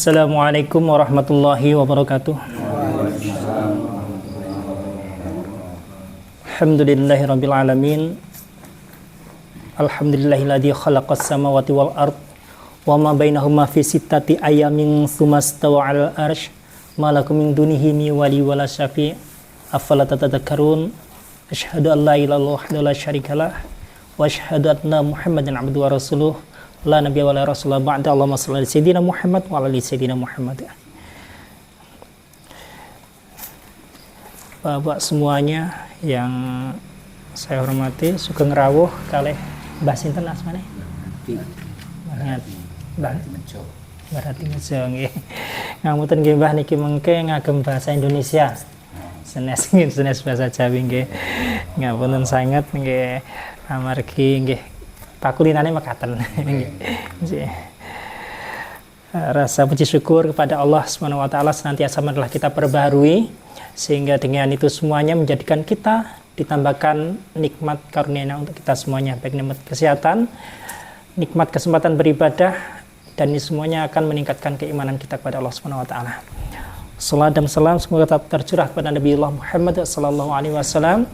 Assalamualaikum warahmatullahi wabarakatuh. Alhamdulillahirabbil alamin. Alhamdulillahilladzi khalaqas samawati wal ard wa ma bainahuma fi sittati ayamin tsumma stawa 'alal arsy ma lakum min dunihi min wali wala syafi' afala tatadhakkarun. Asyhadu an la ilaha illallah wahdahu la syarikalah wa asyhadu anna Muhammadan 'abduhu wa rasuluh. La nabiyya wa la rasulullah ba'da. Allahumma shalli ala sayyidina Muhammad wa ala ali sayyidina Muhammad. Bapak semuanya yang saya hormati, sugeng rawuh kalih Mbah sinten asmane? Mbah Rati Mejo nggih. Ngapunten nggih Mbah niki mengke ngagem bahasa Indonesia. Senes bahasa Jawi nggih. Ngapunten sanget nggih amargi nggih pakulinane mekaten. Rasa puji syukur kepada Allah Subhanahu wa taala senantiasa telah kita perbaharui sehingga dengan itu semuanya menjadikan kita ditambahkan nikmat karunia untuk kita semuanya, baik nikmat kesehatan, nikmat kesempatan beribadah, dan ini semuanya akan meningkatkan keimanan kita kepada Allah Subhanahu wa taala. Salam dan salam semoga tetap tercurah kepada Nabi Allah Muhammad sallallahu alaihi wasallam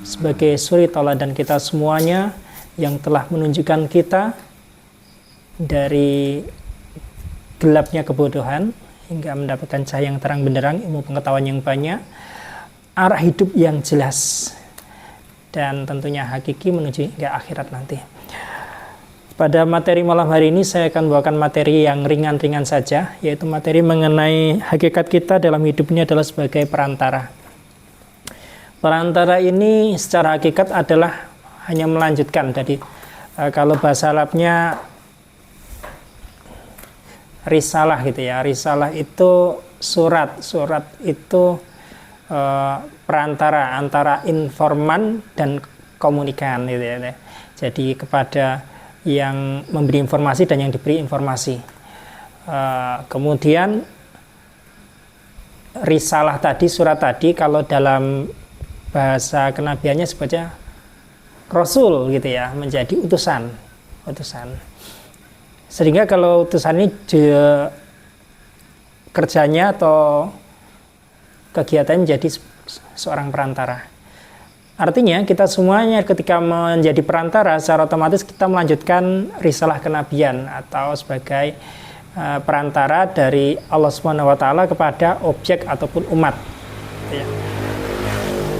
sebagai suri tauladan kita semuanya yang telah menunjukkan kita dari gelapnya kebodohan hingga mendapatkan cahaya yang terang benderang, ilmu pengetahuan yang banyak, arah hidup yang jelas, dan tentunya hakiki menuju hingga akhirat nanti. Pada materi malam hari ini saya akan bawakan materi yang ringan-ringan saja, yaitu materi mengenai hakikat kita dalam hidup ini adalah sebagai perantara. Perantara ini secara hakikat adalah hanya melanjutkan dari kalau bahasa Arabnya risalah gitu ya. Risalah itu surat itu perantara antara informan dan komunikan gitu ya. Jadi kepada yang memberi informasi dan yang diberi informasi. Kemudian risalah tadi, surat tadi kalau dalam bahasa kenabiannya sebutnya Rasul gitu ya, menjadi utusan. Sehingga kalau utusan ini kerjanya atau kegiatannya menjadi seorang perantara. Artinya kita semuanya ketika menjadi perantara secara otomatis kita melanjutkan risalah kenabian atau sebagai perantara dari Allah Subhanahu wa taala kepada objek ataupun umat. Gitu ya.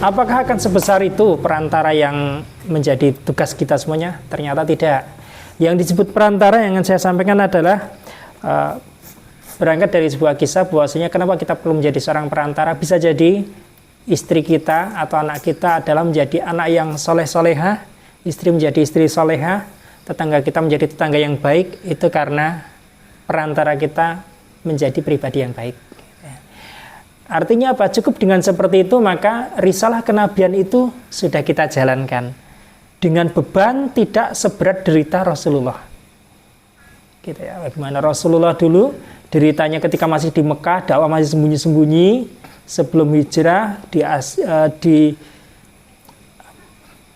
Apakah akan sebesar itu perantara yang menjadi tugas kita semuanya? Ternyata tidak. Yang disebut perantara yang akan saya sampaikan adalah berangkat dari sebuah kisah bahwasanya kenapa kita perlu menjadi seorang perantara. Bisa jadi istri kita atau anak kita adalah menjadi anak yang soleh-soleha, istri menjadi istri soleha, tetangga kita menjadi tetangga yang baik, itu karena perantara kita menjadi pribadi yang baik. Artinya apa? Cukup dengan seperti itu maka risalah kenabian itu sudah kita jalankan dengan beban tidak seberat derita Rasulullah. Gitu ya. Bagaimana Rasulullah dulu deritanya ketika masih di Mekah, dakwah masih sembunyi-sembunyi, sebelum hijrah di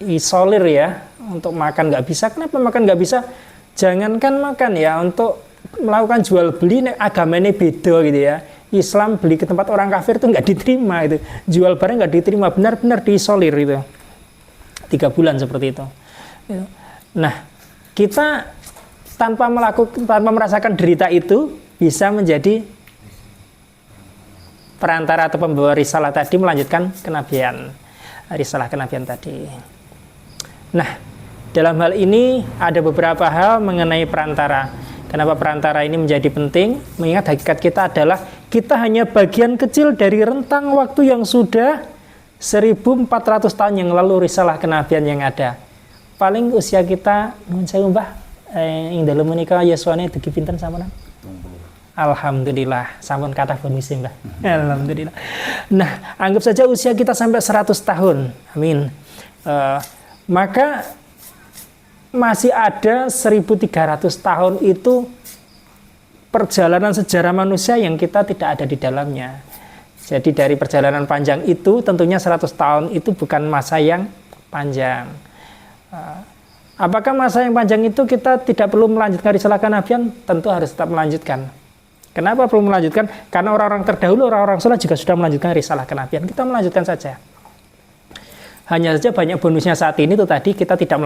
isolir ya, untuk makan nggak bisa. Kenapa makan nggak bisa? Jangankan makan ya, untuk melakukan jual beli agamanya beda gitu ya. Islam beli ke tempat orang kafir itu nggak diterima, itu jual barang nggak diterima, benar-benar diisolir itu 3 bulan seperti itu. Nah kita tanpa merasakan derita itu bisa menjadi perantara atau pembawa risalah tadi melanjutkan kenabian, risalah kenabian tadi. Nah dalam hal ini ada beberapa hal mengenai perantara. Kenapa perantara ini menjadi penting? Mengingat hakikat kita adalah kita hanya bagian kecil dari rentang waktu yang sudah 1400 tahun yang lalu risalah kenabian yang ada. Paling usia kita, nuhun sewu Mbah, ing dalem menika yuswane dugi pinten sampeyan? Alhamdulillah, sampun kathah pun musim Mbah. Alhamdulillah. Nah, anggap saja usia kita sampai 100 tahun. Amin. Maka masih ada 1300 tahun itu perjalanan sejarah manusia yang kita tidak ada di dalamnya. Jadi dari perjalanan panjang itu tentunya 100 tahun itu bukan masa yang panjang. Apakah masa yang panjang itu kita tidak perlu melanjutkan risalah kenabian? Tentu harus tetap melanjutkan. Kenapa perlu melanjutkan? Karena orang-orang terdahulu, orang-orang soleh juga sudah melanjutkan risalah kenabian. Kita melanjutkan saja. Hanya saja banyak bonusnya saat ini itu tadi kita tidak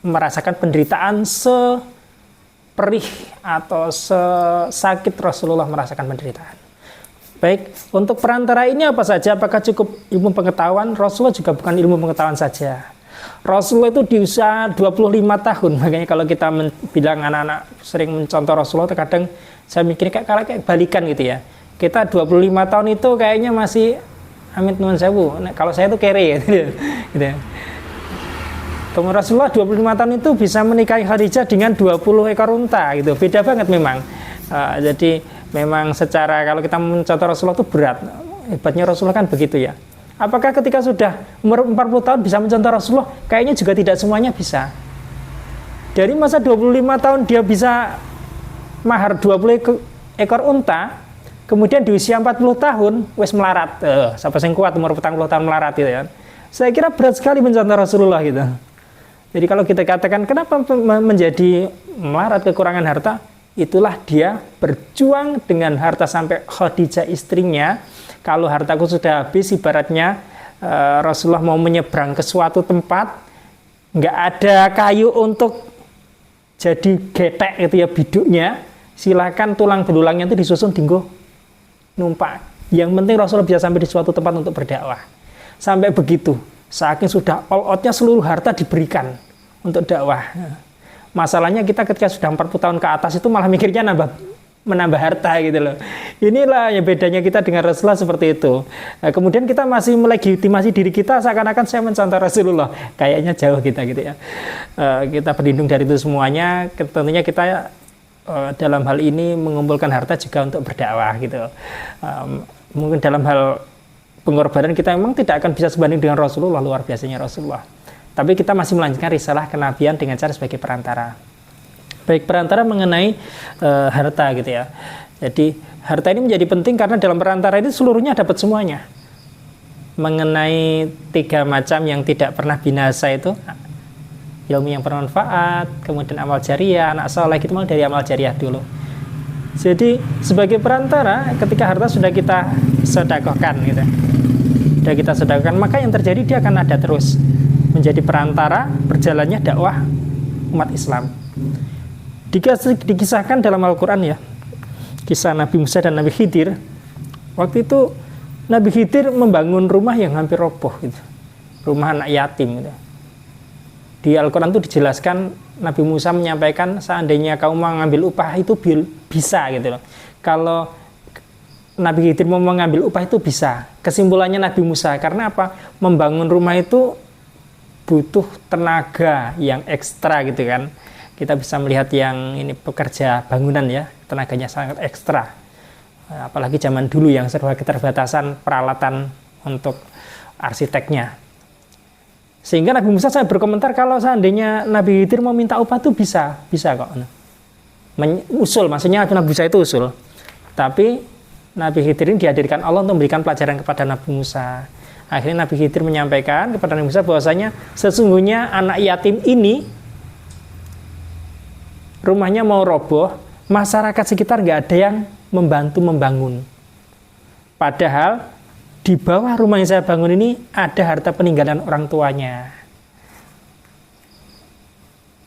merasakan penderitaan seperih atau sesakit Rasulullah merasakan penderitaan. Baik, untuk perantara ini apa saja? Apakah cukup ilmu pengetahuan? Rasulullah juga bukan ilmu pengetahuan saja. Rasulullah itu di usia 25 tahun. Makanya kalau kita bilang anak-anak sering mencontoh Rasulullah, terkadang saya mikir kayak balikan gitu ya. Kita 25 tahun itu kayaknya masih amit nuwun sewu. Nah, kalau saya itu kere gitu. Kemudian Rasulullah 25 tahun itu bisa menikahi Khadijah dengan 20 ekor unta gitu. Beda banget memang. Jadi memang secara kalau kita mencontoh Rasulullah itu berat. Hebatnya Rasulullah kan begitu ya. Apakah ketika sudah umur 40 tahun bisa mencontoh Rasulullah? Kayaknya juga tidak semuanya bisa. Dari masa 25 tahun dia bisa mahar 20 ekor unta, kemudian di usia 40 tahun wis melarat. Siapa yang kuat umur 40 tahun melarat gitu ya. Saya kira berat sekali mencontoh Rasulullah gitu. Jadi kalau kita katakan kenapa menjadi melarat kekurangan harta, itulah dia berjuang dengan harta sampai Khadijah istrinya. Kalau hartaku sudah habis, ibaratnya Rasulullah mau menyeberang ke suatu tempat, nggak ada kayu untuk jadi getek gitu ya biduknya, silakan tulang belulangnya itu disusun dinggo numpak. Yang penting Rasulullah bisa sampai di suatu tempat untuk berdakwah. Sampai begitu, saking sudah all out-nya seluruh harta diberikan untuk dakwah. Masalahnya kita ketika sudah 40 tahun ke atas itu malah mikirnya menambah harta gitu loh. Inilah yang bedanya kita dengan Rasulullah seperti itu. Nah, kemudian kita masih melegitimasi diri kita seakan-akan saya mencontoh Rasulullah. Kayaknya jauh kita gitu ya. Kita berlindung dari itu semuanya. Tentunya kita dalam hal ini mengumpulkan harta juga untuk berdakwah gitu. Mungkin dalam hal pengorbanan kita memang tidak akan bisa sebanding dengan Rasulullah, luar biasanya Rasulullah. Tapi kita masih melanjutkan risalah kenabian dengan cara sebagai perantara. Baik perantara mengenai harta gitu ya. Jadi harta ini menjadi penting karena dalam perantara itu seluruhnya dapat semuanya. Mengenai 3 macam yang tidak pernah binasa itu, ilmu yang bermanfaat, kemudian amal jariah, anak soleh, itu mulai dari amal jariah dulu. Jadi sebagai perantara, ketika harta sudah kita sedekahkan gitu, sudah kita sedekahkan, maka yang terjadi dia akan ada terus menjadi perantara berjalannya dakwah umat Islam. Dikisahkan dalam Al-Quran ya, kisah Nabi Musa dan Nabi Khidir. Waktu itu Nabi Khidir membangun rumah yang hampir roboh gitu, rumah anak yatim gitu. Di Al-Quran itu dijelaskan Nabi Musa menyampaikan seandainya kamu mengambil upah itu bisa gitu loh. Kalau Nabi Khidir mau mengambil upah itu bisa. Kesimpulannya Nabi Musa, karena apa? Membangun rumah itu butuh tenaga yang ekstra gitu kan. Kita bisa melihat yang ini pekerja bangunan ya, tenaganya sangat ekstra. Apalagi zaman dulu yang serba keterbatasan peralatan untuk arsiteknya. Sehingga Nabi Musa saya berkomentar kalau seandainya Nabi Khidir mau minta upah itu bisa kok. Usul, maksudnya Nabi Musa itu usul. Tapi Nabi Khidir ini dihadirkan Allah untuk memberikan pelajaran kepada Nabi Musa. Akhirnya Nabi Khidir menyampaikan kepada Nabi Musa bahwasanya sesungguhnya anak yatim ini rumahnya mau roboh, masyarakat sekitar nggak ada yang membantu membangun. Padahal di bawah rumah yang saya bangun ini ada harta peninggalan orang tuanya.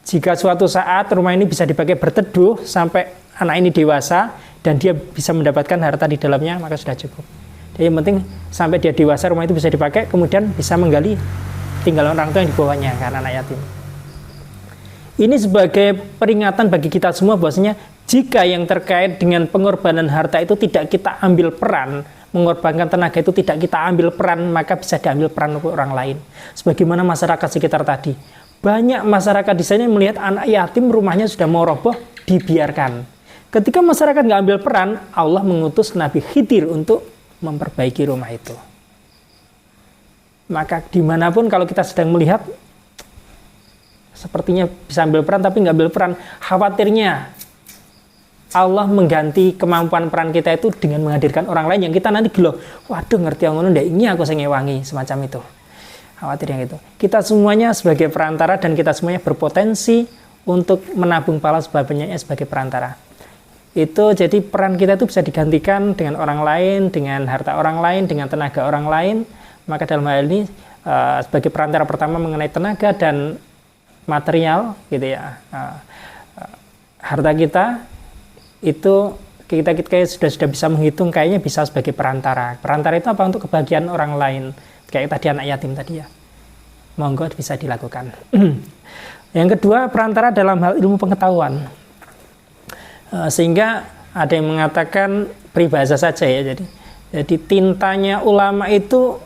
Jika suatu saat rumah ini bisa dipakai berteduh sampai anak ini dewasa dan dia bisa mendapatkan harta di dalamnya, maka sudah cukup. Jadi yang penting sampai dia dewasa rumah itu bisa dipakai, kemudian bisa menggali tinggalan orang tua yang di bawahnya karena anak yatim. Ini sebagai peringatan bagi kita semua bahwasanya jika yang terkait dengan pengorbanan harta itu tidak kita ambil peran, mengorbankan tenaga itu tidak kita ambil peran, maka bisa diambil peran untuk orang lain. Sebagaimana masyarakat sekitar tadi. Banyak masyarakat di sana melihat anak yatim rumahnya sudah mau roboh, dibiarkan. Ketika masyarakat nggak ambil peran, Allah mengutus Nabi Khidir untuk memperbaiki rumah itu. Maka dimanapun kalau kita sedang melihat sepertinya bisa ambil peran tapi nggak ambil peran, khawatirnya Allah mengganti kemampuan peran kita itu dengan menghadirkan orang lain yang kita nanti gelo, waduh ngerti yang ngono ndak ini aku sing ngewangi, semacam itu. Khawatir yang itu. Kita semuanya sebagai perantara dan kita semuanya berpotensi untuk menabung pahala sebabnya sebagai perantara. Itu jadi peran kita itu bisa digantikan dengan orang lain, dengan harta orang lain, dengan tenaga orang lain. Maka dalam hal ini sebagai perantara pertama mengenai tenaga dan material gitu ya, harta kita itu kita sudah bisa menghitung, kayaknya bisa sebagai perantara. Perantara itu apa? Untuk kebahagiaan orang lain, kayak tadi anak yatim tadi ya, monggo bisa dilakukan. Yang kedua, perantara dalam hal ilmu pengetahuan. Sehingga ada yang mengatakan peribahasa saja ya, jadi tintanya ulama itu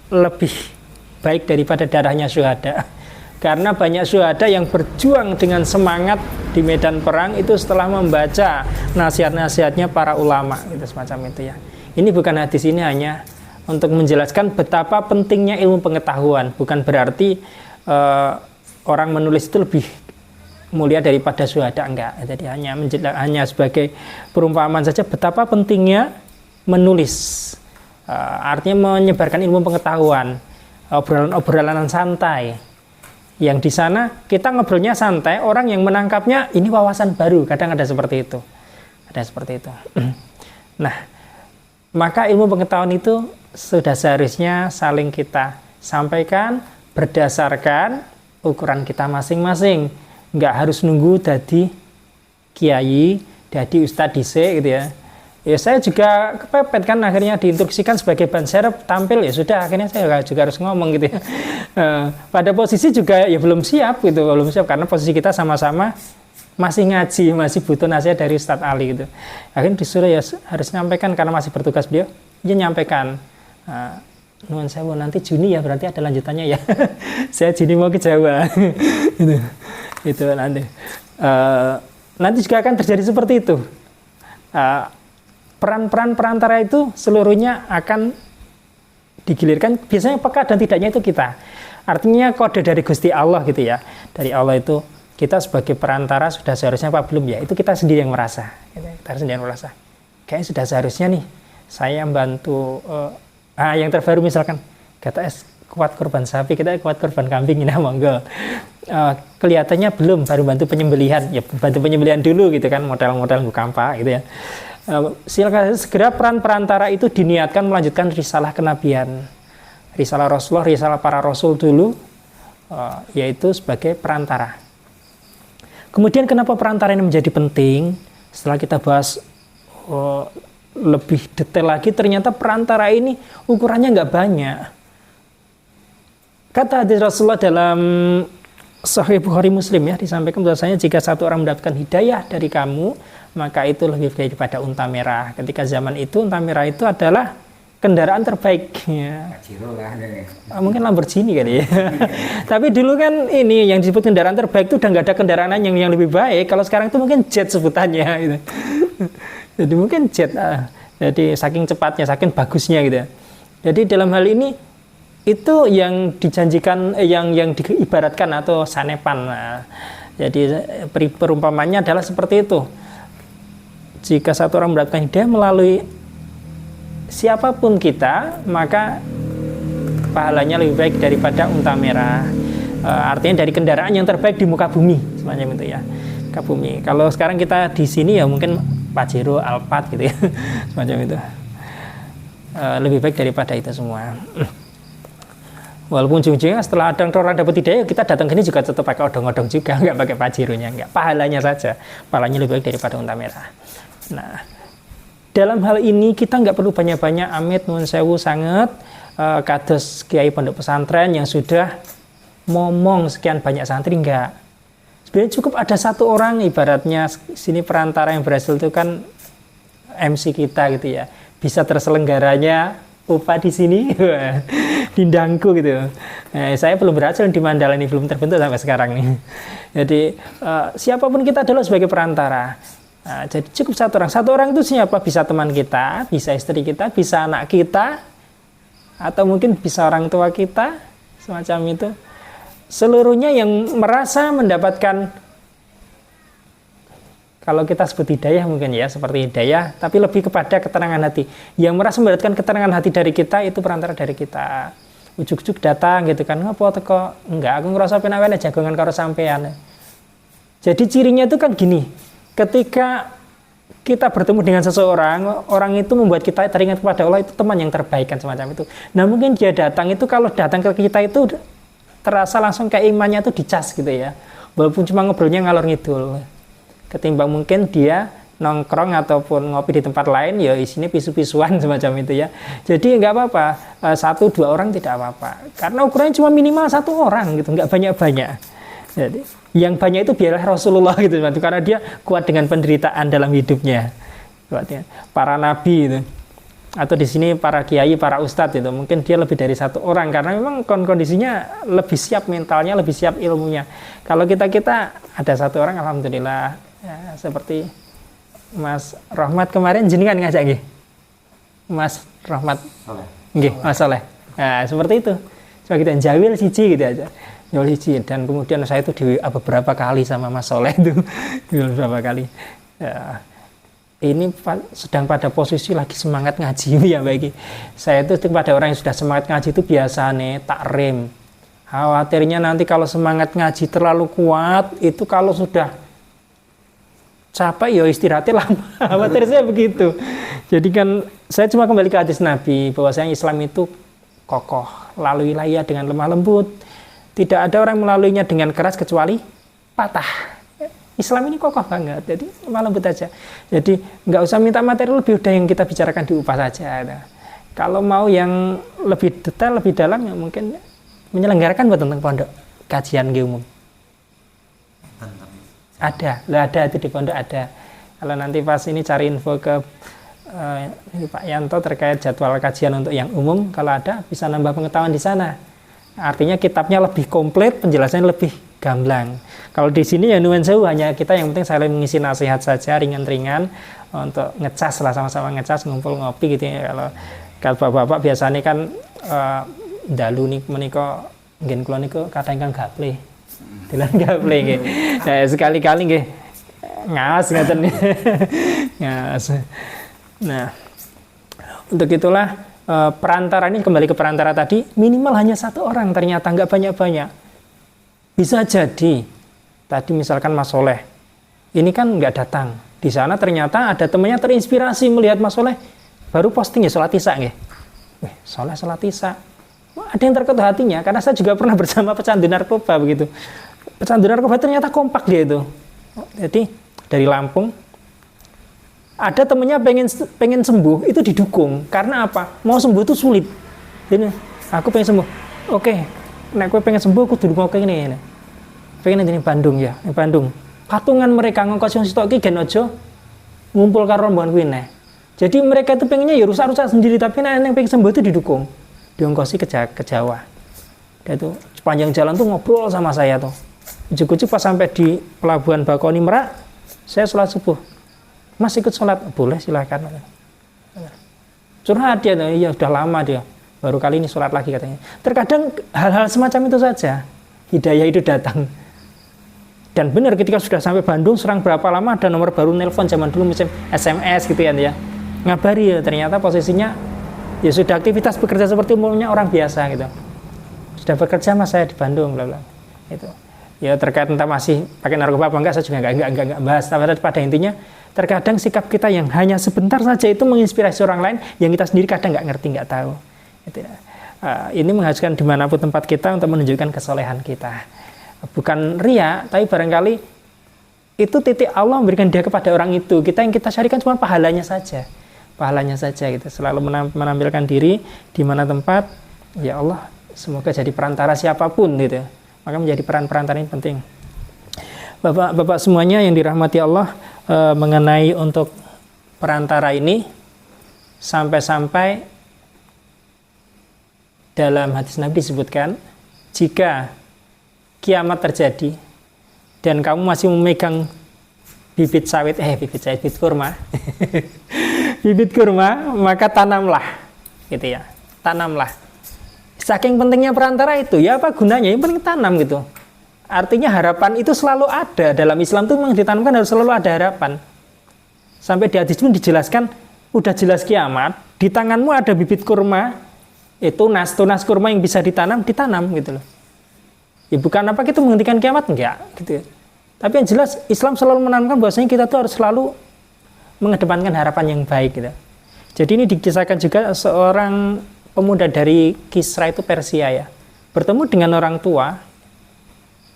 lebih baik daripada darahnya syuhada, karena banyak syuhada yang berjuang dengan semangat di medan perang itu setelah membaca nasihat-nasihatnya para ulama, gitu semacam itu ya. Ini bukan hadis ini hanya untuk menjelaskan betapa pentingnya ilmu pengetahuan, bukan berarti orang menulis itu lebih mulia daripada syuhada, enggak. Jadi hanya sebagai perumpamaan saja betapa pentingnya menulis. Artinya menyebarkan ilmu pengetahuan, obrolan santai. Yang di sana kita ngobrolnya santai, orang yang menangkapnya ini wawasan baru, kadang ada seperti itu. Ada seperti itu. Nah, maka ilmu pengetahuan itu sudah seharusnya saling kita sampaikan berdasarkan ukuran kita masing-masing. Nggak harus nunggu jadi kiai, jadi ustadz dhisik gitu ya. Ya saya juga kepepet kan, akhirnya diinstruksikan sebagai ban serep tampil, ya sudah akhirnya saya juga harus ngomong gitu ya. Pada posisi juga ya belum siap gitu, karena posisi kita sama-sama masih ngaji, masih butuh nasihat dari Ustadz Ali gitu. Akhirnya disuruh ya harus nyampaikan karena masih bertugas beliau, dia nyampaikan. Nuwun sewu, nanti Juni ya berarti ada lanjutannya ya. Saya Juni mau ke Jawa. Itu nanti juga akan terjadi seperti itu. Peran-peran perantara itu seluruhnya akan digilirkan, biasanya peka dan tidaknya itu kita. Artinya kode dari Gusti Allah gitu ya, dari Allah itu kita sebagai perantara sudah seharusnya apa belum ya, itu kita sendiri yang merasa, kita sendiri yang merasa kayaknya sudah seharusnya nih saya membantu. Yang terbaru misalkan kata kuat korban sapi, kita kuat korban kambing, ini monggo. Kelihatannya belum, baru bantu penyembelihan, ya bantu penyembelihan dulu gitu kan, modal-modal bukampa gitu ya. Silakan segera peran perantara itu diniatkan melanjutkan risalah kenabian, risalah Rasulullah, risalah para Rasul dulu, yaitu sebagai perantara. Kemudian kenapa perantara ini menjadi penting? Setelah kita bahas lebih detail lagi, ternyata perantara ini ukurannya nggak banyak. Kata hadis Rasulullah dalam Sahih Bukhari Muslim ya, disampaikan bahwasanya jika satu orang mendapatkan hidayah dari kamu, maka itu lebih baik daripada unta merah. Ketika zaman itu unta merah itu adalah kendaraan terbaik ya. Mungkin Lamborghini kali ya. Tapi dulu kan ini yang disebut kendaraan terbaik itu udah nggak ada kendaraan yang lebih baik. Kalau sekarang itu mungkin jet sebutannya gitu. Jadi mungkin jet, jadi saking cepatnya, saking bagusnya gitu. Jadi dalam hal ini itu yang dijanjikan, yang diibaratkan atau sanepan. Jadi perumpamannya adalah seperti itu. Jika satu orang mendapatkan hidayah melalui siapapun kita, maka pahalanya lebih baik daripada unta merah. Artinya dari kendaraan yang terbaik di muka bumi, semacam itu ya. Muka bumi. Kalau sekarang kita di sini ya mungkin Pajero, Alphard gitu ya, semacam itu. Lebih baik daripada itu semua. Walaupun ujung-ujungnya setelah orang dapat hidayah, kita datang ke sini juga tetap pakai odong-odong juga, nggak pakai Pajeronya, nggak. Pahalanya saja, pahalanya lebih baik daripada unta merah. Nah, dalam hal ini kita nggak perlu banyak-banyak amit nuwun sewu sangat kados kiai pondok pesantren yang sudah ngomong sekian banyak santri, enggak. Sebenarnya cukup ada satu orang, ibaratnya sini perantara yang berhasil itu kan MC kita gitu ya, bisa terselenggaranya upah di sini di Ndangku gitu. Saya belum berhasil di Mandala ini, belum terbentuk sampai sekarang nih. Jadi siapapun kita adalah sebagai perantara. Jadi cukup satu orang itu siapa? Bisa teman kita, bisa istri kita, bisa anak kita, atau mungkin bisa orang tua kita, semacam itu. Seluruhnya yang merasa mendapatkan, kalau kita sebut hidayah mungkin ya, seperti hidayah, tapi lebih kepada ketenangan hati. Yang merasa mendapatkan ketenangan hati dari kita, itu perantara dari kita. Ujuk-ujuk datang gitu kan, ngapa teko? Enggak, aku ngerasa penawane jagongan karo sampean. Jadi cirinya itu kan gini, ketika kita bertemu dengan seseorang, orang itu membuat kita teringat kepada Allah, itu teman yang terbaik kan semacam itu. Nah mungkin dia datang itu, kalau datang ke kita itu terasa langsung kayak imannya itu dicas gitu ya. Walaupun cuma ngobrolnya ngalor ngidul. Ketimbang mungkin dia nongkrong ataupun ngopi di tempat lain, ya isinya pisu-pisuan semacam itu ya. Jadi nggak apa-apa, 1-2 orang tidak apa-apa. Karena ukurannya cuma minimal 1 orang gitu, nggak banyak-banyak. Jadi yang banyak itu biarlah Rasulullah gitu, karena dia kuat dengan penderitaan dalam hidupnya. Para nabi itu, atau di sini para kiai, para ustadz itu, mungkin dia lebih dari 1 orang karena memang kondisinya lebih siap mentalnya, lebih siap ilmunya. Kalau kita ada 1 orang, alhamdulillah. Ya, seperti Mas Rahmat kemarin jenengan ngajak nggih. Mas Rahmat. Nggih, Mas Soleh. Nah, seperti itu. Coba kita jawil siji gitu aja. Dan kemudian saya itu di beberapa kali sama Mas Soleh itu beberapa kali ya, ini sedang pada posisi lagi semangat ngaji ya bagi saya itu kepada orang yang sudah semangat ngaji itu biasanya tak rem, khawatirnya nanti kalau semangat ngaji terlalu kuat itu kalau sudah capek ya istirahatnya lama. Khawatir saya begitu. Jadi kan saya cuma kembali ke hadis Nabi bahwasanya Islam itu kokoh, laluilah ia dengan lemah lembut. Tidak ada orang melaluinya dengan keras kecuali patah. Islam ini kokoh banget, jadi lemah lembut aja. Jadi nggak usah minta materi lebih, udah yang kita bicarakan di UPA saja. Nah, kalau mau yang lebih detail, lebih dalam, ya mungkin menyelenggarakan buat tentang pondok kajian umum. Ada itu di pondok ada. Kalau nanti pas ini cari info ke Pak Yanto terkait jadwal kajian untuk yang umum, kalau ada bisa nambah pengetahuan di sana. Artinya kitabnya lebih komplit, penjelasannya lebih gamblang. Kalau di sini ya nuwun sewu, hanya kita yang penting saling mengisi nasihat saja ringan-ringan untuk ngecas lah, sama-sama ngecas, ngumpul ngopi gitu ya. Kalau bapak-bapak biasanya kan dalu nih menika nggih kula niku kadang kan gaple. Dilan gaple nggih. Nah, sekali-kali nggih ngas ngaten. Ngas. Nah, untuk itulah perantara ini, kembali ke perantara tadi, minimal hanya 1 orang, ternyata nggak banyak-banyak. Bisa jadi tadi misalkan Mas Soleh ini kan nggak datang di sana, ternyata ada temannya terinspirasi melihat Mas Soleh baru posting ya sholat isya nggih. Soleh sholat isya. Ada yang terketuk hatinya, karena saya juga pernah bersama pecandu narkoba begitu. Pecandu narkoba ternyata kompak dia itu. Jadi dari Lampung, ada temennya pengen sembuh, itu didukung. Karena apa? Mau sembuh itu sulit. Jadi aku pengen sembuh. Oke, nek kowe pengen sembuh aku duduk kayak gini. Pengen di Bandung ya, di Bandung. Patungan mereka ngongkos yang sitok iki gen aja ngumpul karo rombongan kuwi neh. Jadi mereka itu pengennya ya rusak-rusak sendiri, tapi nek yang pengen sembuh itu didukung. Diongkosi ke Jawa. Dia tuh sepanjang jalan tuh ngobrol sama saya tuh. Ujuk-ujuk pas sampai di pelabuhan Bakoni Merak, saya sholat subuh. Mas ikut sholat? Boleh, silakan. Curhat dia, ya udah lama dia. Baru kali ini sholat lagi katanya. Terkadang hal-hal semacam itu saja. Hidayah itu datang. Dan benar ketika sudah sampai Bandung, serang berapa lama ada nomor baru nelpon, zaman dulu macam SMS gitu ya. Ngabari ya, ternyata posisinya ya sudah aktivitas bekerja seperti umumnya orang biasa gitu. Sudah bekerja Mas, saya di Bandung, bla bla. Itu. Ya terkait entah masih pakai narkoba apa enggak, saya juga enggak bahas. Tapi pada intinya terkadang sikap kita yang hanya sebentar saja itu menginspirasi orang lain yang kita sendiri kadang nggak ngerti, nggak tahu. Ini menghasilkan dimanapun tempat kita untuk menunjukkan kesolehan kita. Bukan ria, tapi barangkali itu titik Allah memberikan dia kepada orang itu. Yang kita carikan cuma pahalanya saja. Pahalanya saja gitu. Selalu menampilkan diri di mana tempat, ya Allah, semoga jadi perantara siapapun gitu. Maka menjadi peran perantara ini penting. Bapak-bapak semuanya yang dirahmati Allah, mengenai untuk perantara ini, sampai-sampai dalam hadis Nabi disebutkan, jika kiamat terjadi dan kamu masih memegang bibit kurma bibit kurma, maka tanamlah gitu ya, tanamlah. Saking pentingnya perantara itu, ya apa gunanya, yang penting tanam gitu. Artinya harapan itu selalu ada. Dalam Islam itu memang ditanamkan harus selalu ada harapan. Sampai di hadis pun dijelaskan, udah jelas kiamat, di tanganmu ada bibit kurma, itu tunas kurma yang bisa ditanam gitu loh. Ya bukan apa kita menghentikan kiamat, enggak gitu ya. Tapi yang jelas Islam selalu menanamkan bahwasanya kita tuh harus selalu mengedepankan harapan yang baik gitu. Jadi ini dikisahkan juga seorang pemuda dari Kisra itu Persia ya, bertemu dengan orang tua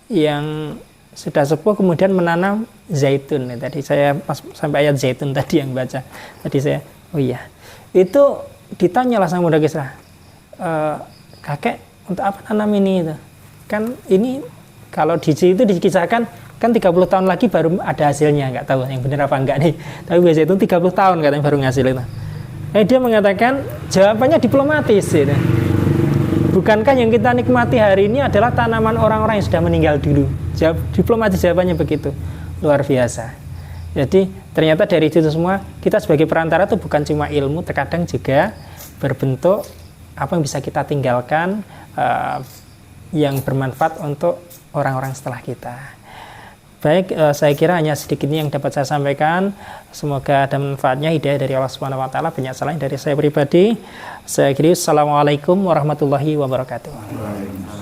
yang sudah sepuh kemudian menanam zaitun. Tadi saya pas sampai ayat zaitun tadi yang baca. Tadi saya, oh iya. Itu ditanyalah sama muda Kisra, kakek untuk apa nanam ini? Itu kan ini kalau di situ dikisahkan kan 30 tahun lagi baru ada hasilnya, nggak tahu yang benar apa enggak nih. Tapi biasa itu 30 tahun katanya baru ngasilin. Dia mengatakan jawabannya diplomatis gitu. Bukankah yang kita nikmati hari ini adalah tanaman orang-orang yang sudah meninggal dulu? Diplomatis jawabannya begitu. Luar biasa. Jadi ternyata dari itu semua kita sebagai perantara itu bukan cuma ilmu, terkadang juga berbentuk apa yang bisa kita tinggalkan yang bermanfaat untuk orang-orang setelah kita. Baik, saya kira hanya sedikit ini yang dapat saya sampaikan. Semoga ada manfaatnya, hidayah dari Allah Subhanahu wa taala. Banyak salah dari saya pribadi. Saya kira assalamualaikum warahmatullahi wabarakatuh.